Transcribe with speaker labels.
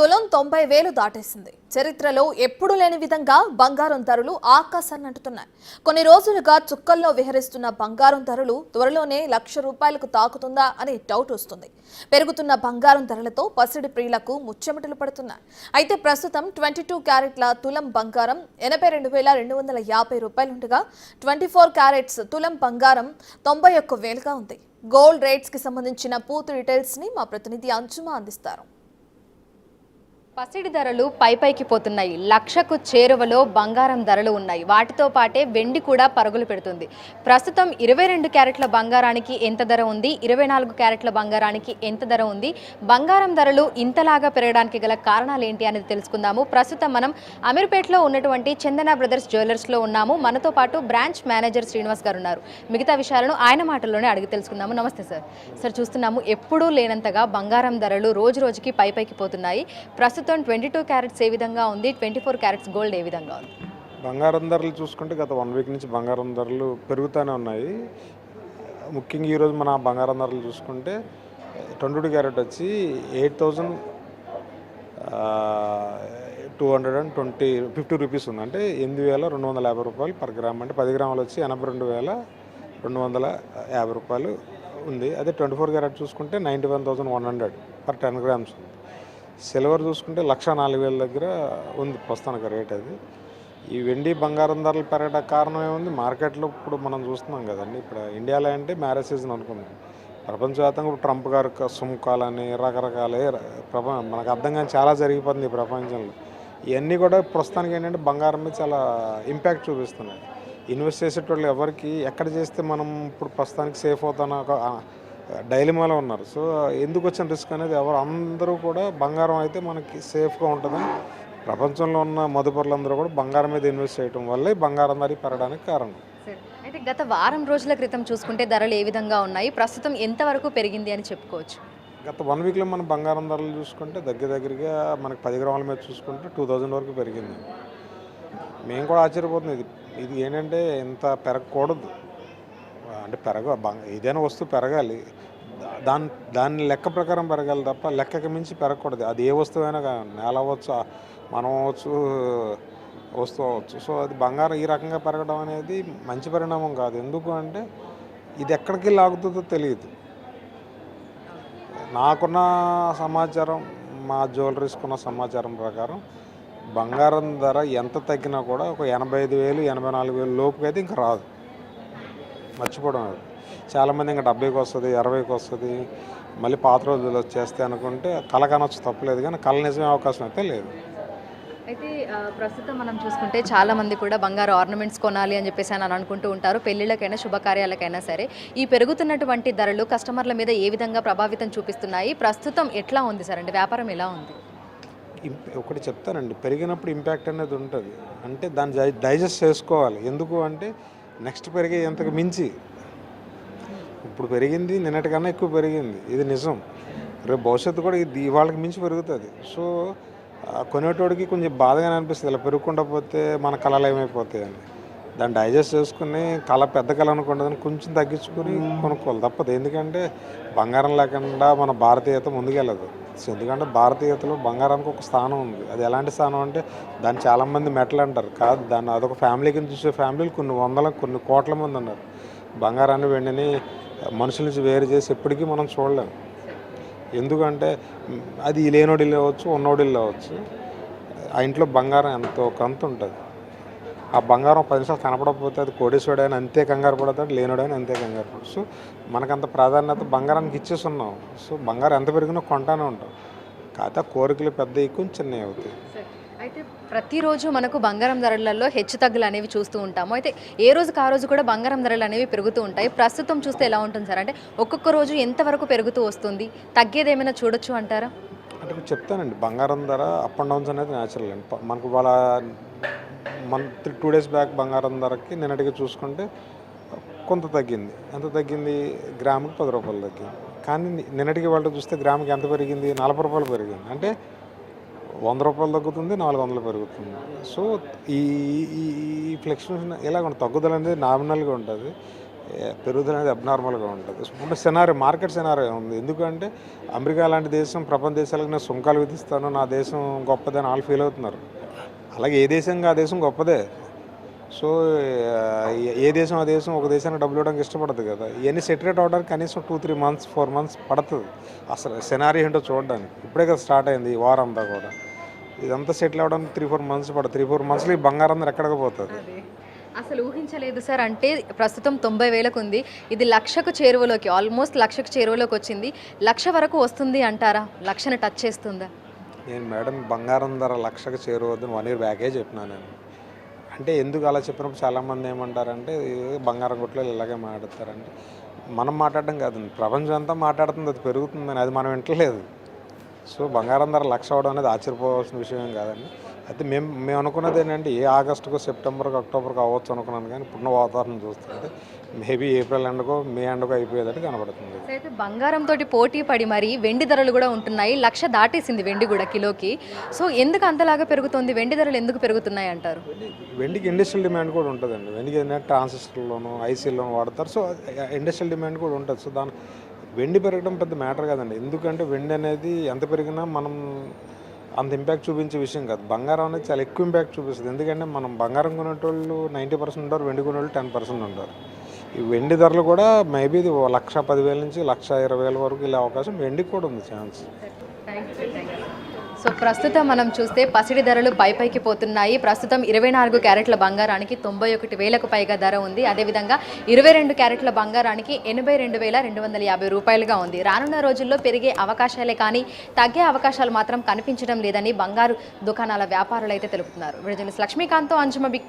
Speaker 1: తులం 90,000 దాటేసింది. చరిత్రలో ఎప్పుడూ లేని విధంగా బంగారం ధరలు ఆకాశాన్ని అంటుతున్నాయి. కొన్ని రోజులుగా చుక్కల్లో విహరిస్తున్న బంగారం ధరలు త్వరలోనే ₹1,00,000 తాకుతుందా అనే డౌట్ వస్తుంది. పెరుగుతున్న బంగారం ధరలతో పసిడి ప్రియులకు ముచ్చెమటలు పడుతున్నాయి. అయితే ప్రస్తుతం 22 క్యారెట్ల తులం బంగారం ₹82,250 ఉండగా 24 క్యారెట్స్ తులం బంగారం 91,000గా ఉంది. గోల్డ్ రేట్స్ కి సంబంధించిన పూర్తి డీటెయిల్స్ ని మా ప్రతినిధి అంజుమా అందిస్తారు.
Speaker 2: పసిడి ధరలు పైకి పోతున్నాయి. లక్షకు చేరువలో బంగారం ధరలు ఉన్నాయి. వాటితో పాటే వెండి కూడా పరుగులు పెడుతుంది. ప్రస్తుతం 22 క్యారెట్ల బంగారానికి ఎంత ధర ఉంది, 24 క్యారెట్ల బంగారానికి ఎంత ధర ఉంది, బంగారం ధరలు ఇంతలాగా పెరగడానికి గల కారణాలు ఏంటి అనేది తెలుసుకుందాము. ప్రస్తుతం మనం అమీర్పేటలో ఉన్నటువంటి చందన బ్రదర్స్ జ్యువెలర్స్లో ఉన్నాము. మనతో పాటు బ్రాంచ్ మేనేజర్ శ్రీనివాస్ గారు ఉన్నారు. మిగతా విషయాలను ఆయన మాటల్లోనే అడిగి తెలుసుకుందాము. నమస్తే సార్. సార్, చూస్తున్నాము ఎప్పుడూ లేనంతగా బంగారం ధరలు రోజు రోజుకి పైకి పోతున్నాయి. ప్రస్తుతం 22 క్యారెట్స్ ఏ విధంగా ఉంది, 24 క్యారెట్స్ గోల్డ్ ఏ విధంగా ఉంది?
Speaker 3: బంగారం ధరలు చూసుకుంటే గత 1 వీక్ నుంచి బంగారం ధరలు పెరుగుతూనే ఉన్నాయి. ముఖ్యంగా ఈరోజు మన బంగారం ధరలు చూసుకుంటే 22 క్యారెట్ వచ్చి 8,250 రూపీస్ ఉంది. అంటే 8,250 పర్ గ్రామ్. అంటే 10 గ్రాములు వచ్చి 82,250 ఉంది. అదే 24 క్యారెట్ చూసుకుంటే 91,100 పర్ 10 గ్రామ్స్ ఉంది. సిల్వర్ చూసుకుంటే 1,04,000 దగ్గర ఉంది ప్రస్తుతానికి రేట్. అది ఈ వెండి బంగారం ధరలు పెరగడానికి కారణం ఏముంది? మార్కెట్లో ఇప్పుడు మనం చూస్తున్నాం కదండి. ఇప్పుడు ఇండియాలో అంటే మ్యారేజ్ సీజన్ అనుకుందాం. ప్రపంచవ్యాప్తంగా ఇప్పుడు ట్రంప్ గారు సుంకాలని రకరకాల మనకు అర్థం కానీ చాలా జరిగిపోతుంది ఈ ప్రపంచంలో. ఇవన్నీ కూడా ప్రస్తుతానికి ఏంటంటే బంగారం మీద చాలా ఇంపాక్ట్ చూపిస్తున్నాయి. ఇన్వెస్ట్ చేసేటోళ్ళు ఎవరికి ఎక్కడ చేస్తే మనం ఇప్పుడు ప్రస్తుతానికి సేఫ్ అవుతానో డైలమాలో ఉన్నారు. సో ఎందుకు వచ్చిన రిస్క్ అనేది అందరూ కూడా బంగారం అయితే మనకి సేఫ్గా ఉంటుందని ప్రపంచంలో ఉన్న మదుపరులందరూ కూడా బంగారం మీద ఇన్వెస్ట్ చేయడం వల్లే బంగారం ధర పెరగడానికి కారణం.
Speaker 2: అయితే గత వారం రోజుల క్రితం చూసుకుంటే ధరలు ఏ విధంగా ఉన్నాయి, ప్రస్తుతం ఎంతవరకు పెరిగింది అని చెప్పుకోవచ్చు?
Speaker 3: గత 1 వీక్లో మనం బంగారం ధరలు చూసుకుంటే దగ్గరగా మనకి 10 గ్రాముల మీద చూసుకుంటే 2,000 వరకు పెరిగింది. మేము కూడా ఆశ్చర్యపోతుంది. ఇది ఏంటంటే ఇంత పెరగకూడదు. అంటే ఏదైనా వస్తువు పెరగాలి, దాని లెక్క ప్రకారం పెరగాలి తప్ప లెక్కకి మించి పెరగకూడదు. అది ఏ వస్తువు అయినా నేల అవ్వచ్చు, మనం అవ్వచ్చు, వస్తువు అవ్వచ్చు. సో అది బంగారం ఈ రకంగా పెరగడం అనేది మంచి పరిణామం కాదు. ఎందుకు అంటే ఇది ఎక్కడికి లాగుతుందో తెలియదు. నాకున్న సమాచారం, మా జ్యువెలరీస్కున్న సమాచారం ప్రకారం బంగారం ధర ఎంత తగ్గినా కూడా ఒక 85,000, 84,000 లోపుకి అయితే ఇంకా రాదు. మర్చిపోవడం అది. చాలామంది ఇంకా 70కి వస్తుంది, 60కి వస్తుంది, మళ్ళీ పాత రోజులు వచ్చేస్తే అనుకుంటే కళ కనొచ్చు, తప్పలేదు. కానీ కళ నిజమే అవకాశం అయితే లేదు.
Speaker 2: అయితే ప్రస్తుతం మనం చూసుకుంటే చాలామంది కూడా బంగారు ఆర్నమెంట్స్ కొనాలి అని చెప్పేసి అని అనుకుంటూ ఉంటారు. పెళ్ళిళ్ళకైనా శుభకార్యాలకైనా సరే ఈ పెరుగుతున్నటువంటి ధరలు కస్టమర్ల మీద ఏ విధంగా ప్రభావితం చూపిస్తున్నాయి? ప్రస్తుతం ఎట్లా ఉంది సార్? అంటే వ్యాపారం ఎలా ఉంది?
Speaker 3: ఒకటి చెప్తానండి, పెరిగినప్పుడు ఇంపాక్ట్ అనేది ఉంటుంది. అంటే దాన్ని డైజెస్ట్ చేసుకోవాలి. ఎందుకు అంటే నెక్స్ట్ పెరిగే ఎంతకు మించి ఇప్పుడు పెరిగింది, నిన్నటికన్నా ఎక్కువ పెరిగింది, ఇది నిజం. రేపు భవిష్యత్తు కూడా ఇది ఇవాళకి మించి పెరుగుతుంది. సో కొనేటోడికి కొంచెం బాధగానే అనిపిస్తుంది, ఇలా పెరుగుకుండా పోతే మన కళలు ఏమైపోతాయి అని. దాన్ని డైజెస్ట్ చేసుకుని పెద్ద కళ అనుకుంటుందని కొంచెం తగ్గించుకొని కొనుక్కోవాలి, తప్పదు. ఎందుకంటే బంగారం లేకుండా మన భారతీయత ముందుకెళ్ళదు. ఎందుకంటే భారతీయతలో బంగారానికి ఒక స్థానం ఉంది. అది ఎలాంటి స్థానం అంటే దాన్ని చాలామంది మెటల్ అంటారు. కాదు, దాన్ని అదొక ఫ్యామిలీ కింద చూసే ఫ్యామిలీలు కొన్ని కోట్ల మంది ఉన్నారు. బంగారాన్ని వెండిని మనుషుల నుంచి వేరు చేసి ఎప్పటికీ మనం చూడలేము. ఎందుకంటే అది లేనోడి లేవచ్చు, ఉన్నోడి లేవచ్చు. ఆ ఇంట్లో బంగారం ఎంతో కొంత ఉంటుంది. ఆ బంగారం 10 నిమిషాలు కనపడకపోతే అది కోడేశ్వరుడైనా అంతే కంగారు పడతాడు, లేనోడైనా అంతే కంగారు పడతాడు. సో మనకంత ప్రాధాన్యత బంగారానికి ఇచ్చేస్తున్నాం. సో బంగారం ఎంత పెరిగినా కొంటానే ఉంటాం. కాకపోతే కోరికలు పెద్దవి కొంచెం చిన్నవి అవుతాయి.
Speaker 2: అయితే ప్రతిరోజు మనకు బంగారం ధరలలో హెచ్చు తగ్గులు అనేవి చూస్తూ ఉంటాము. అయితే ఏ రోజుకి ఆ రోజు కూడా బంగారం ధరలు అనేవి పెరుగుతూ ఉంటాయి. ప్రస్తుతం చూస్తే ఎలా ఉంటుంది సార్? అంటే ఒక్కొక్క రోజు ఎంతవరకు పెరుగుతూ వస్తుంది, తగ్గేది ఏమైనా చూడొచ్చు అంటారా?
Speaker 3: అంటే ఇప్పుడు చెప్తానండి, బంగారం ధర అప్ అండ్ డౌన్స్ అనేది న్యాచురల్ అండి. మనకు వాళ్ళ 2 డేస్ బ్యాక్ బంగారం ధరకి నిన్నటికి చూసుకుంటే కొంత తగ్గింది. ఎంత తగ్గింది? గ్రాముకి 10 రూపాయలు తగ్గింది. కానీ నిన్నటికి వాళ్ళు చూస్తే గ్రాముకి ఎంత పెరిగింది? 40 రూపాయలు పెరిగింది. అంటే 100 రూపాయలు తగ్గుతుంది, 400 పెరుగుతుంది. సో ఈ ఫ్లక్చుయేషన్ ఇలాగ తగ్గుదల అనేది నామినల్గా ఉంటుంది. పెరుగుదల అనేది అబ్నార్మల్గా ఉంటుంది. ఇప్పుడు సినారీ మార్కెట్ సినారీ ఉంది. ఎందుకంటే అమెరికా లాంటి దేశం ప్రపంచ దేశాలకు నేను సుంకాలు విధిస్తాను, నా దేశం గొప్పదని వాళ్ళు ఫీల్ అవుతున్నారు. అలాగే ఏ దేశంగా ఆ దేశం గొప్పదే. సో ఏ దేశం ఆ దేశం ఒక దేశానికి డబ్బులు ఇవ్వడానికి ఇష్టపడదు కదా. ఇవన్నీ సెటరేట్ అవడానికి కనీసం 2-3 months 4 months పడుతుంది అసలు సినారీ ఏంటో చూడడానికి. ఇప్పుడే కదా స్టార్ట్ అయింది ఈ వార్ అంతా కూడా. ఇదంతా సెటిల్ అవ్వడానికి 3-4 months పడుతుంది. 3-4 monthsలో ఈ బంగారం అందరూ ఎక్కడికి పోతుంది.
Speaker 2: అసలు ఊహించలేదు సార్. అంటే ప్రస్తుతం 90,000కు ఉంది, ఇది 1,00,000కు చేరువలోకి, ఆల్మోస్ట్ 1,00,000కు చేరువలోకి వచ్చింది. 1,00,000 వరకు వస్తుంది అంటారా? 1,00,000ని టచ్ చేస్తుందా?
Speaker 3: నేను మేడం బంగారం ధర 1,00,000కు చేరువద్దని 1 year బ్యాకే చెప్పినాను నేను. అంటే ఎందుకు అలా చెప్పినప్పుడు చాలామంది ఏమంటారంటే బంగారం కొట్లో ఇలాగే మాట్లాడతారంటే, మనం మాట్లాడడం కాదండి, ప్రపంచం అంతా మాట్లాడుతుంది అది పెరుగుతుందని. అది మనం వింటలేదు. సో బంగారం ధర 1,00,000 అవడం అనేది ఆశ్చర్యపోవాల్సిన విషయం ఏం కాదండి. అయితే మేము అనుకున్నది ఏంటంటే ఏ ఆగస్టుకో సెప్టెంబర్కో అక్టోబర్కో అవ్వచ్చు అనుకున్నాను, కానీ ఇప్పుడున్న వాతావరణం చూస్తుంటే మేబీ ఏప్రిల్ ఎండకో మే ఎండకో అయిపోయేటట్టు కనబడుతుంది.
Speaker 2: అయితే బంగారంతో పోటీ పడి మరి వెండి ధరలు కూడా ఉంటున్నాయి. 1,00,000 దాటేసింది వెండి కూడా కిలోకి. సో ఎందుకు అంతలాగా పెరుగుతుంది? వెండి ధరలు ఎందుకు పెరుగుతున్నాయి అంటారు?
Speaker 3: వెండికి ఇండస్ట్రియల్ డిమాండ్ కూడా ఉంటుందండి. వెండికి ఏంటంటే ట్రాన్సిస్టర్లోను ఐసీలోను వాడతారు. సో ఇండస్ట్రియల్ డిమాండ్ కూడా ఉంటుంది. సో దాని వెండి పెరగడం పెద్ద మ్యాటర్ కాదండి. ఎందుకంటే వెండి అనేది ఎంత పెరిగినా మనం అంత ఇంపాక్ట్ చూపించే విషయం కాదు. బంగారం అనేది చాలా ఎక్కువ ఇంపాక్ట్ చూపిస్తుంది. ఎందుకంటే మనం బంగారం కొనేటోళ్ళు 90% ఉంటారు, వెండి కొనేవాళ్ళు 10% ఉంటారు. ఈ వెండి ధరలు కూడా మేబీ 1,10,000 నుంచి 1,20,000 వరకు వెళ్ళే అవకాశం వెండికి కూడా ఉంది ఛాన్స్.
Speaker 2: సో ప్రస్తుతం మనం చూస్తే పసిడి ధరలు పైకి పోతున్నాయి. ప్రస్తుతం 24 క్యారెట్ల బంగారానికి 91,000కు పైగా ధర ఉంది. అదేవిధంగా 22 క్యారెట్ల బంగారానికి 82,250 రూపాయలుగా ఉంది. రానున్న రోజుల్లో పెరిగే అవకాశాలే కానీ తగ్గే అవకాశాలు మాత్రం కనిపించడం లేదని బంగారు దుకాణాల వ్యాపారులు అయితే తెలుపుతున్నారు. విడుదల లక్ష్మీకాంత్తో అంజుమ బిక్తి.